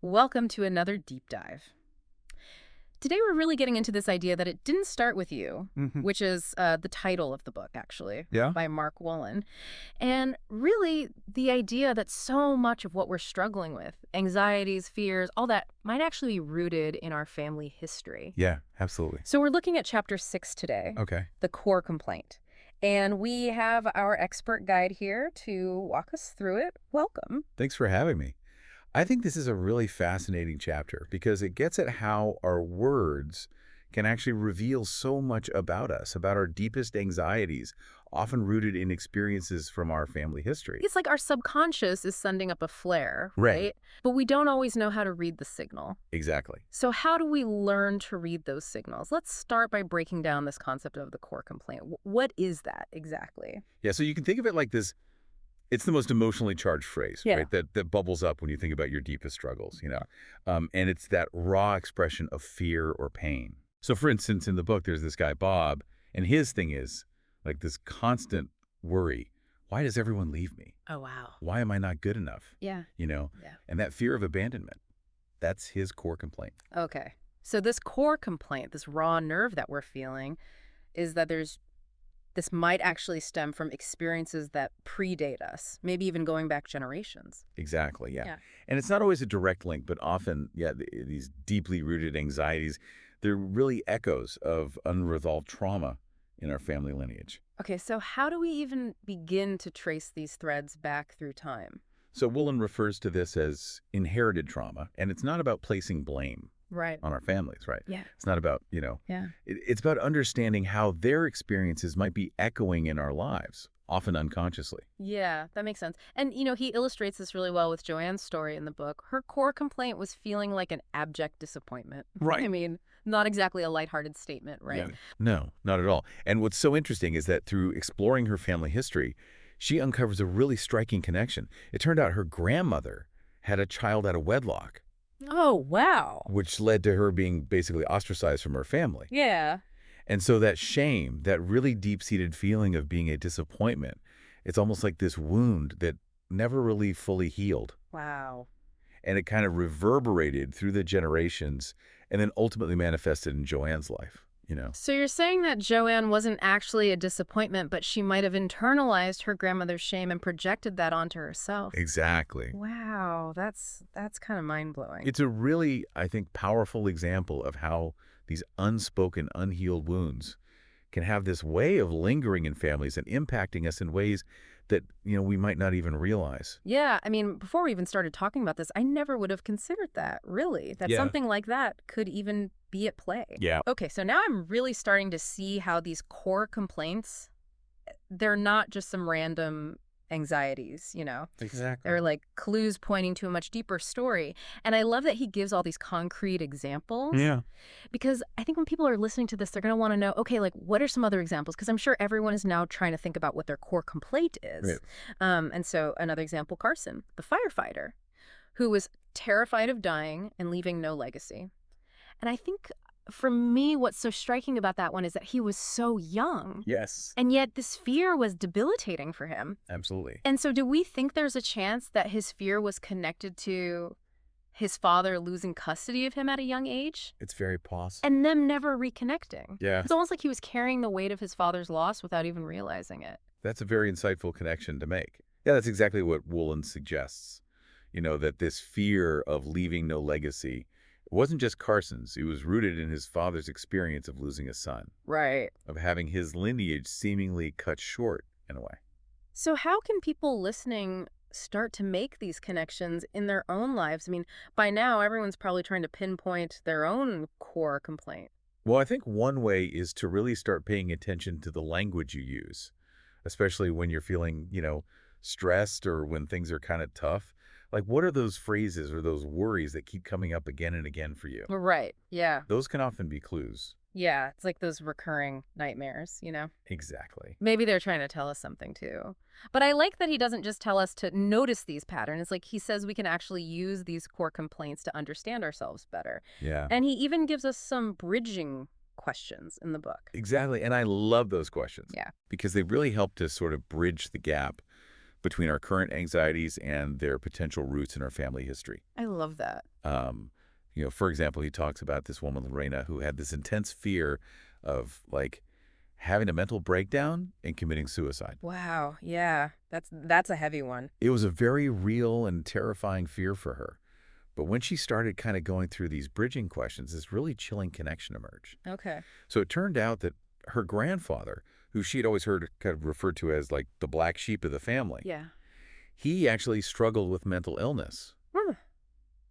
Welcome to another deep dive. Today we're really getting into this idea that it didn't start with you, Hmm. which is the title of the book, actually, Yeah, by Mark Wolynn. And really the idea that so much of what we're struggling with, anxieties, fears, all that, might actually be rooted in our family history. yeah, absolutely. So we're looking at chapter 6 today, Okay. the core complaint. And we have our expert guide here to walk us through it. Welcome. Thanks for having me. I think this is a really fascinating chapter because it gets at how our words can actually reveal so much about us, about our deepest anxieties, often rooted in experiences from our family history. It's like our subconscious is sending up a flare, Right. right? But we don't always know how to read the signal. Exactly. So how do we learn to read those signals? Let's start by breaking down this concept of the core complaint. What is that exactly? Yeah, so you can think of it like this. It's the most emotionally charged phrase, Yeah. right? That bubbles up when you think about your deepest struggles. And it's that raw expression of fear or pain. So, for instance, in the book, there's this guy Bob, and his thing is like this constant worry: why does everyone leave me? Oh, wow. Why am I not good enough? Yeah. You know, Yeah. and that fear of abandonment. That's his core complaint. Okay. So this core complaint, this raw nerve that we're feeling, is that this might actually stem from experiences that predate us, maybe even going back generations. Exactly, yeah. Yeah. And it's not always a direct link, but often, yeah, these deeply rooted anxieties, they're really echoes of unresolved trauma in our family lineage. Okay, so how do we even begin to trace these threads back through time? So Woolen refers to this as inherited trauma, and it's not about placing blame Right. on our families, right? Yeah. It's not about, Yeah. it's about understanding how their experiences might be echoing in our lives, often unconsciously. Yeah, that makes sense. And, he illustrates this really well with Joanne's story in the book. Her core complaint was feeling like an abject disappointment. I Right. mean, not exactly a lighthearted statement, Yeah. right? No, not at all. And what's so interesting is that through exploring her family history, she uncovers a really striking connection. It turned out her grandmother had a child out of wedlock, Oh, wow. which led to her being basically ostracized from her family. Yeah. And so that shame, that really deep-seated feeling of being a disappointment, it's almost like this wound that never really fully healed. Wow. And it kind of reverberated through the generations and then ultimately manifested in Joanne's life. So you're saying that Joanne wasn't actually a disappointment, but she might have internalized her grandmother's shame and projected that onto herself. Exactly. Wow, that's kind of mind-blowing. It's a really, I think, powerful example of how these unspoken, unhealed wounds can have this way of lingering in families and impacting us in ways that, we might not even realize. Yeah, I mean, before we even started talking about this, I never would have considered that, really, that Yeah. something like that could even be at play. Yeah. Okay, so now I'm really starting to see how these core complaints, they're not just some random anxieties. Exactly. They're like clues pointing to a much deeper story. And I love that he gives all these concrete examples Yeah. because I think when people are listening to this, they're going to want to know, okay, like what are some other examples? Because I'm sure everyone is now trying to think about what their core complaint Right. is. And so another example, Carson, the firefighter, who was terrified of dying and leaving no legacy. And I think for me, what's so striking about that one is that he was so young. Yes. And yet this fear was debilitating for him. Absolutely. And so do we think there's a chance that his fear was connected to his father losing custody of him at a young age It's very possible. and them never reconnecting? Yeah. It's almost like he was carrying the weight of his father's loss without even realizing it. That's a very insightful connection to make. Yeah, that's exactly what Woolen suggests. That this fear of leaving no legacy wasn't just Carson's. It was rooted in his father's experience of losing a son, Right. of having his lineage seemingly cut short in a way. So how can people listening start to make these connections in their own lives? I mean, by now, everyone's probably trying to pinpoint their own core complaint. Well, I think one way is to really start paying attention to the language you use, especially when you're feeling, stressed or when things are kind of tough. Like, what are those phrases or those worries that keep coming up again and again for you? Right. Yeah. Those can often be clues. Yeah. It's like those recurring nightmares. Exactly. Maybe they're trying to tell us something too. But I like that he doesn't just tell us to notice these patterns. Like he says we can actually use these core complaints to understand ourselves better. Yeah. And he even gives us some bridging questions in the book. Exactly. And I love those questions Yeah. because they really help to sort of bridge the gap between our current anxieties and their potential roots in our family history. I love that. Um, for example, he talks about this woman, Lorena, who had this intense fear of like having a mental breakdown and committing suicide. Wow, yeah, that's a heavy one. It was a very real and terrifying fear for her. But when she started kind of going through these bridging questions, this really chilling connection emerged. Okay. So it turned out that her grandfather, who she had always heard kind of referred to as like the black sheep of the family, Yeah. he actually struggled with mental illness. Hmm.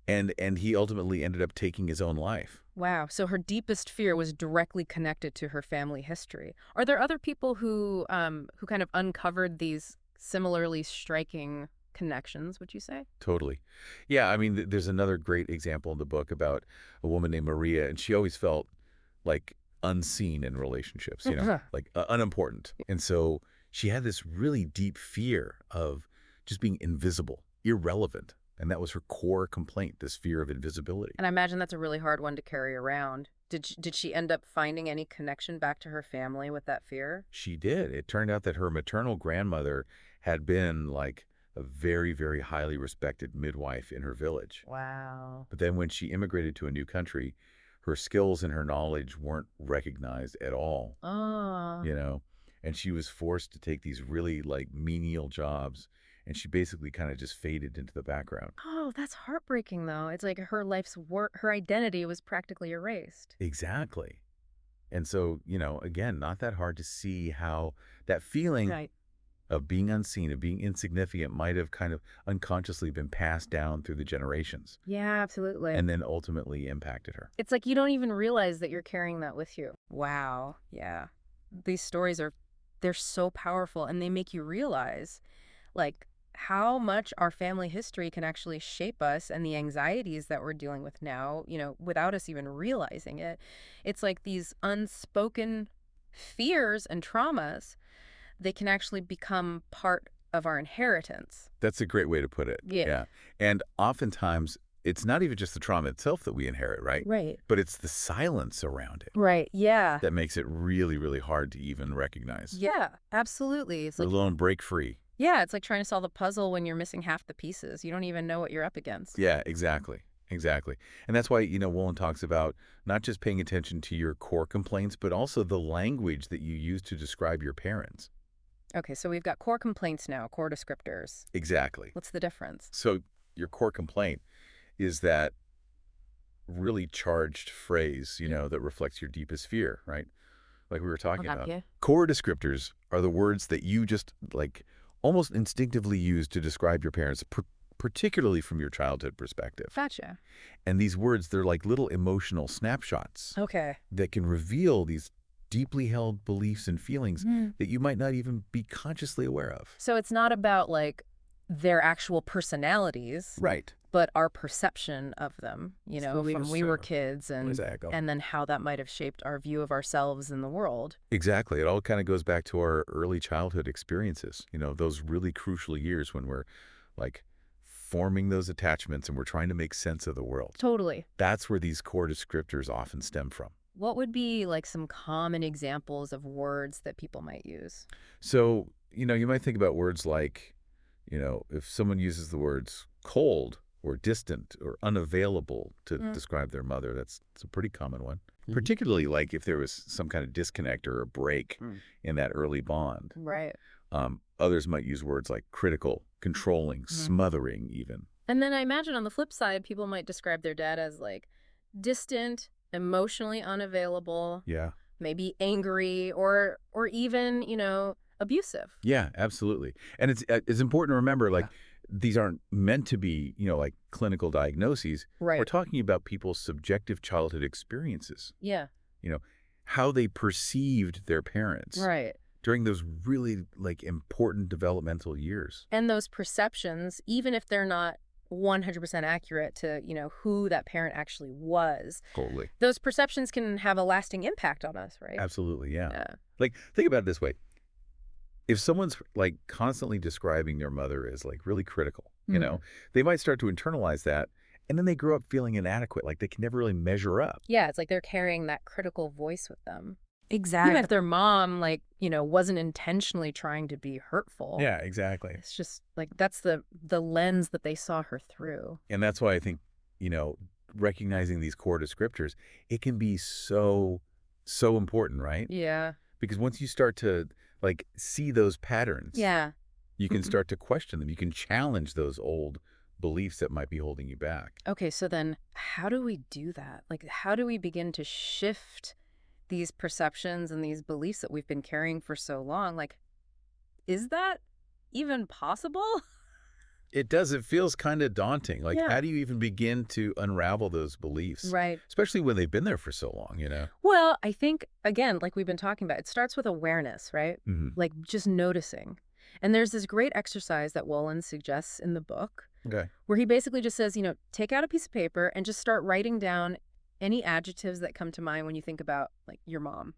And he ultimately ended up taking his own life. Wow. So her deepest fear was directly connected to her family history. Are there other people who kind of uncovered these similarly striking connections, would you say? Totally. Yeah, I mean, there's another great example in the book about a woman named Maria, and she always felt like unseen in relationships, like unimportant. And so she had this really deep fear of just being invisible, irrelevant. And that was her core complaint, this fear of invisibility. And I imagine that's a really hard one to carry around. Did she end up finding any connection back to her family with that fear? She did. It turned out that her maternal grandmother had been like a very, very highly respected midwife in her village. Wow. But then when she immigrated to a new country, her skills and her knowledge weren't recognized at all, Oh. you know? And she was forced to take these really like menial jobs, and she basically kind of just faded into the background. Oh, that's heartbreaking though. It's like her life's work, her identity was practically erased. Exactly. And so, again, not that hard to see how that feeling Right. of being unseen, of being insignificant might have kind of unconsciously been passed down through the generations Yeah, absolutely. and then ultimately impacted her. It's like you don't even realize that you're carrying that with you. Wow. Yeah. These stories they're so powerful and they make you realize like how much our family history can actually shape us and the anxieties that we're dealing with now, without us even realizing it. It's like these unspoken fears and traumas, they can actually become part of our inheritance. That's a great way to put it. Yeah. Yeah. And oftentimes, it's not even just the trauma itself that we inherit, right? Right. But it's the silence around it Right. Yeah. that makes it really, really hard to even recognize, Yeah, absolutely. It's let like, alone break free. yeah, it's like trying to solve a puzzle when you're missing half the pieces. You don't even know what you're up against. Yeah, exactly. Exactly. And that's why, Wolin talks about not just paying attention to your core complaints, but also the language that you use to describe your parents. Okay, so we've got core complaints now, core descriptors. Exactly. What's the difference? So your core complaint is that really charged phrase, that reflects your deepest fear, right? Like we were talking about. Yeah. Core descriptors are the words that you just like almost instinctively use to describe your parents, particularly from your childhood perspective. Gotcha. And these words, they're like little emotional snapshots Okay. that can reveal these deeply held beliefs and feelings that you might not even be consciously aware of. So it's not about like their actual personalities, Right. but our perception of them, from we were So. kids Exactly. and then how that might have shaped our view of ourselves in the world. Exactly. It all kind of goes back to our early childhood experiences, those really crucial years when we're like forming those attachments and we're trying to make sense of the world. Totally. That's where these core descriptors often stem from. What would be like some common examples of words that people might use? So, you might think about words like, if someone uses the words cold or distant or unavailable to describe their mother, it's a pretty common one. Particularly like if there was some kind of disconnect or a break in that early bond. Right. Others might use words like critical, controlling, smothering even. And then I imagine on the flip side, people might describe their dad as like distant, emotionally unavailable, Yeah. maybe angry or even, abusive. Yeah, absolutely. And it's important to remember, like, these aren't meant to be, like clinical diagnoses. Right. We're talking about people's subjective childhood experiences, Yeah. how they perceived their parents Right. during those really like important developmental years. And those perceptions, even if they're not 100% accurate to, who that parent actually was, Totally. those perceptions can have a lasting impact on us, right? Absolutely, yeah. Yeah. Like, think about it this way. If someone's like constantly describing their mother as like really critical, they might start to internalize that, and then they grow up feeling inadequate, like they can never really measure up. Yeah, it's like they're carrying that critical voice with them. Exactly. Even if their mom, wasn't intentionally trying to be hurtful. Yeah, exactly. It's just like that's the lens that they saw her through. And that's why I think you know, recognizing these core descriptors, it can be so, so important, right? Yeah. Because once you start to like see those patterns, Yeah. you can start to question them. You can challenge those old beliefs that might be holding you back. Okay, so then how do we do that? Like, how do we begin to shift these perceptions and these beliefs that we've been carrying for so long? Like, is that even possible? It does. It feels kind of daunting. Like, Yeah. how do you even begin to unravel those beliefs, Right. especially when they've been there for so long, you know? Well, I think, again, like we've been talking about, it starts with awareness, right? Hmm. Like just noticing. And there's this great exercise that Wolin suggests in the book Okay. where he basically just says, take out a piece of paper and just start writing down any adjectives that come to mind when you think about like your mom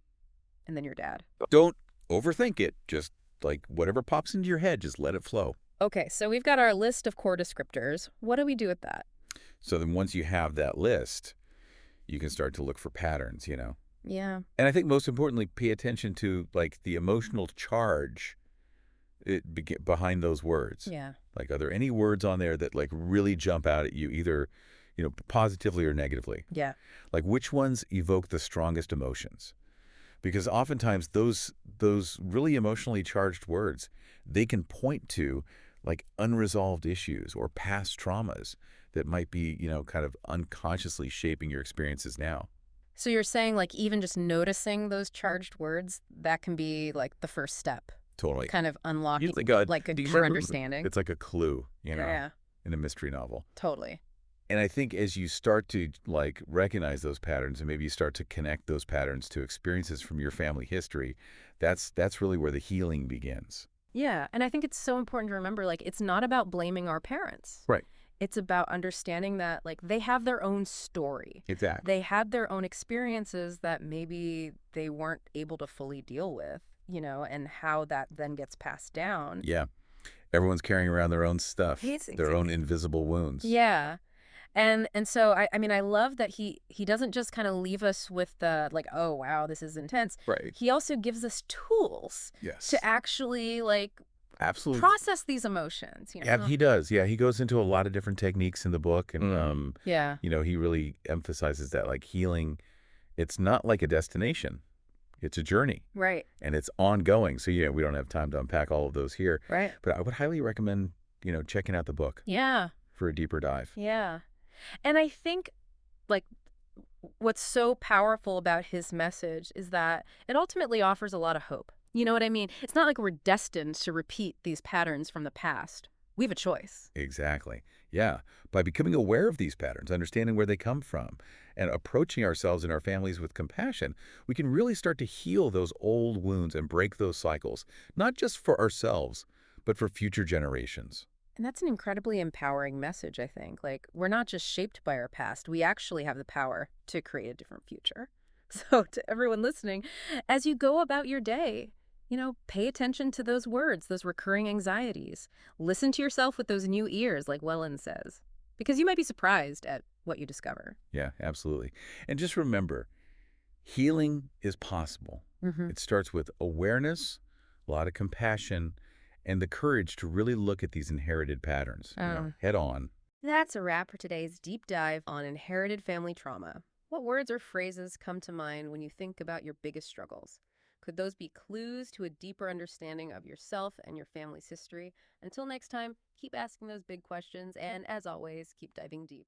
and then your dad. Don't overthink it. Just like whatever pops into your head, just let it flow. Okay, so we've got our list of core descriptors. What do we do with that? So then once you have that list, you can start to look for patterns, Yeah. And I think most importantly, pay attention to like the emotional charge behind those words. Yeah. Like, are there any words on there that like really jump out at you, either, positively or negatively? Yeah. Like, which ones evoke the strongest emotions? Because oftentimes those really emotionally charged words, they can point to like unresolved issues or past traumas that might be, kind of unconsciously shaping your experiences now. So you're saying like even just noticing those charged words, that can be like the first step, Totally. kind of unlocking It's like a like a deeper understanding. it's like a clue, Yeah, in a mystery novel. totally. And I think as you start to like recognize those patterns and maybe you start to connect those patterns to experiences from your family history, that's really where the healing begins. Yeah, and I think it's so important to remember like it's not about blaming our parents. Right. It's about understanding that like they have their own story. Exactly. They had their own experiences that maybe they weren't able to fully deal with, and how that then gets passed down. Yeah. Everyone's carrying around their own stuff, It's, their own invisible wounds. yeah. And so I mean I love that he doesn't just kind of leave us with the like, oh wow, this is intense. Right. He also gives us tools to Yes. actually like Absolutely. process these emotions, Yeah, he does. Yeah, he goes into a lot of different techniques in the book, and Yeah. he really emphasizes that like healing, it's not like a destination; it's a journey, Right. and it's ongoing. So yeah, we don't have time to unpack all of those here, Right. but I would highly recommend checking out the book Yeah. for a deeper dive. Yeah. And I think like what's so powerful about his message is that it ultimately offers a lot of hope. You know what I mean? It's not like we're destined to repeat these patterns from the past. We have a choice. Exactly. Yeah. By becoming aware of these patterns, understanding where they come from, and approaching ourselves and our families with compassion, we can really start to heal those old wounds and break those cycles, not just for ourselves, but for future generations. And that's an incredibly empowering message, I think. Like, we're not just shaped by our past, we actually have the power to create a different future. So, to everyone listening, as you go about your day, pay attention to those words, those recurring anxieties. Listen to yourself with those new ears, like Wellen says, because you might be surprised at what you discover. Yeah, absolutely. And just remember, healing is possible. Hmm. It starts with awareness, a lot of compassion, and the courage to really look at these inherited patterns, head on. That's a wrap for today's deep dive on inherited family trauma. What words or phrases come to mind when you think about your biggest struggles? Could those be clues to a deeper understanding of yourself and your family's history? Until next time, keep asking those big questions and, as always, keep diving deep.